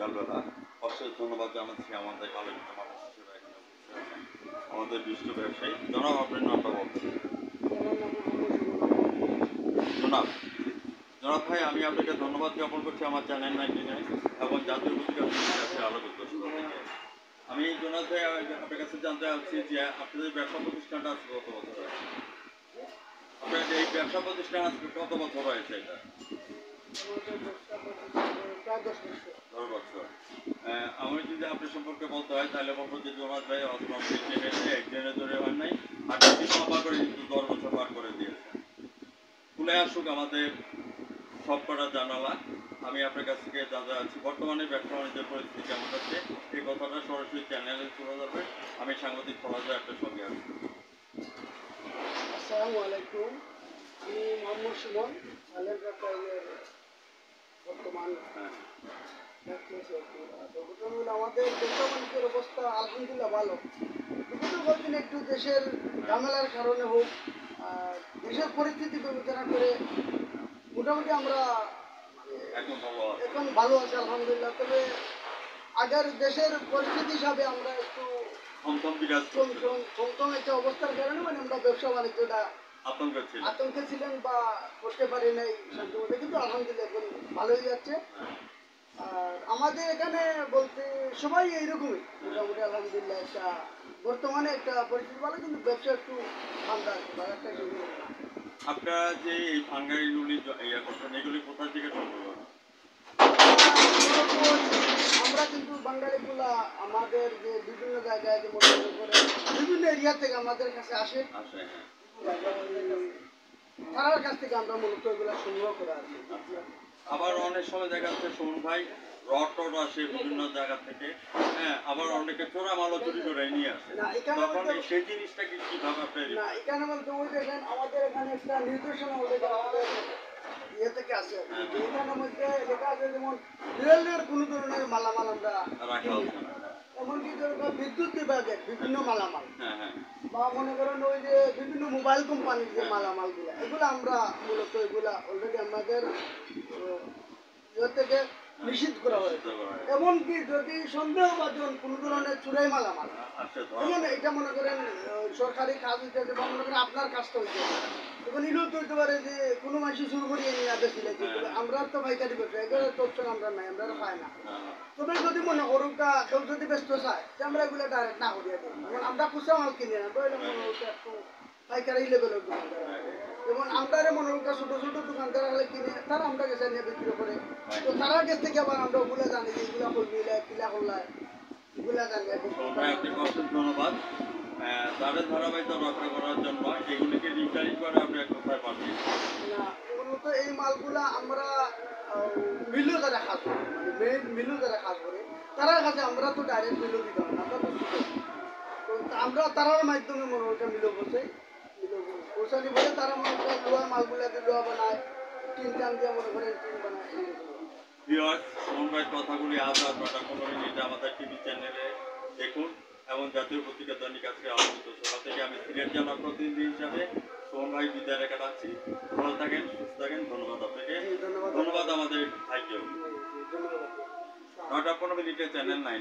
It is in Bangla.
বিকালবেলা অশেষ ধন্যবাদ জানাচ্ছি আমাদের আলোকিত মানুষ হিসেবে এখানে উপস্থিত আছেন আমাদের বিশ্ব ব্যবসায়ী জনাব। আপনার নামটা বলবেন? জনাব জনাব ভাই, আমি আপনাকে ধন্যবাদ জ্ঞাপন করছি আমার চ্যানেল 99 এবং জাতীয় পত্রিকা কাছে আলোকিত থেকে। আমি জনাব ভাই আপনার কাছে জানতে চাচ্ছি যে আপনাদের ব্যবসা প্রতিষ্ঠানটা আজকে কত বছর হয়েছে? আপনার এই ব্যবসা প্রতিষ্ঠান আজকে কত বছর হয়েছে? এটা 10 বছর। আমি যদি আপনার সম্পর্কে বলতে হয় তাহলে বলবো যে জনাব ভাই একজনের ধরে হয় নাই, আর পার করে কিন্তু 10 বছর পার করে দিয়েছেন। খুলে আসুক আমাদের সব কটা জানালা। আমি আপনার কাছ থেকে জানতে চাচ্ছি বর্তমানে ব্যবসা বাণিজ্যের পরিস্থিতি কেমন হচ্ছে, এই কথাটা সরাসরি চ্যানেলে তুলে ধরবে। আমি সাংবাদিক ফরাজা আপনার সঙ্গে আছি। আসসালামু আলাইকুম, আমি মোহাম্মদ সুমন, বর্তমান আমাদের ব্যবসা বাণিজ্যের অবস্থা আলহামদুলিল্লাহ ভালো। বিভিন্ন কয়েকদিন একটু দেশের ঝামেলার কারণে হোক, দেশের পরিস্থিতি বিবেচনা করে মোটামুটি আমরা এখন ভালো আছি আলহামদুলিল্লাহ। তবে আগের দেশের পরিস্থিতি হিসাবে আমরা একটু থমথম একটা অবস্থার কারণে আমরা ব্যবসা বাণিজ্যটা আতঙ্কে ছিলেন বা করতে পারি নাই শান্তিমতো, কিন্তু আলহামদুলিল্লাহ এখন ভালোই যাচ্ছে। আর আমাদের এখানে বলতে সবাই এইরকমই মোটামুটি আলহামদুলিল্লাহ। একটা বর্তমানে একটা পরিস্থিতি ভালো, কিন্তু ব্যবসা একটু ঠান্ডা আছে বা একটা আপনারা যে এই ভাঙ্গারিগুলি করছেন এগুলি কোথা থেকে সংগ্রহ করেন? আমরা কিন্তু বাঙালিগুলা আমাদের যে বিভিন্ন জায়গায় যে মোটামুটি করে বিভিন্ন এরিয়া থেকে আমাদের কাছে আসে, তার কাছ থেকে আমরা মূলত এগুলো সংগ্রহ করে আসি। আবার অনেক সময় দেখা যাচ্ছে সুমন ভাই রড আসে বিভিন্ন জায়গা থেকে, হ্যাঁ, আবার অনেকে চোরা মালও চুরি করে নিয়ে আসে। তখন সেই জিনিসটা কিভাবে আপনি না এখানে বলতে ওই দেখেন আমাদের এখানে একটা নির্দেশনা আমাদের ইয়ে থেকে আসে, এখানের মধ্যে লেখা আছে যেমন রেলের কোনো ধরনের মালামাল আমরা রাখা হচ্ছে না, এমনকি বিদ্যুৎ বিভাগের বিভিন্ন মালামাল বা মনে করেন ওই যে বিভিন্ন মোবাইল কোম্পানির যে মালামালগুলো, এগুলো আমরা মূলত এগুলা অলরেডি আমাদের ইয়ে থেকে নিষিদ্ধ করা হয়েছে। এমনকি যদি সন্দেহভাজন কোনো ধরনের চুরাই মালামাল, যেমন এটা মনে করেন সরকারি কাজ হইতে বা মনে করেন আপনার কাজটা হইতে, তখন এগুলো তো হইতে পারে যে কোনো মানুষ শুরু করিয়ে নিয়ে বেশি লাগে। আমরা তো পাইকারি ব্যবসা, এগুলো তো অপশন আমরা নাই, আমরা পাই না। তবে যদি মনে করুক কেউ যদি ব্যস্ত চায় যে আমরা এগুলো ডাইরেক্ট না করিয়ে দিই, আমরা খুচরা মাল কিনে না, তাহলে মনে হচ্ছে একটু পাইকারি লেভেলের দোকানদার, যেমন আমরা মনে করি ছোট ছোট দোকানদার হলে কিনে তারা আমরা কাছে নিয়ে বিক্রি করে, তো তারা কাছ থেকে আবার আমরা ওগুলো জানি যে এগুলা করবি কিলা করলায় এগুলা জানি। ধন্যবাদ। তাদের ধারাবাহিকতা রক্ষা করার জন্য এগুলিকে রিপেয়ারিং করে আপনি কোথায় পাবেন? না মূলত এই মালগুলা আমরা মিলও যারা কাজ করি, মানে মেন মিলও যারা কাজ করে তারার কাছে আমরা তো ডাইরেক্ট মিলও দিতাম না, আমরা তো আমরা তারার মাধ্যমে মনে হচ্ছে মিলও বসে পৌঁছানি বলে তারা মনে করে লোহার মালগুলাতে লোহা বানায়, টিন টান দিয়ে মনে করেন টিন বানায়। কথাগুলি আজ রাত 9:15 আমাদের টিভি চ্যানেলে দেখুন এবং জাতীয় পত্রিকা দৈনিক আজকে আলোচিত সভা থেকে আমি সিলেট জেলা প্রতিনিধি হিসাবে সোহন ভাই বিদায় রেখে রাখছি। ভালো থাকেন, সুস্থ থাকেন। ধন্যবাদ আপনাকে। ধন্যবাদ আমাদের ভাইকেও। 9:15 চ্যানেল 9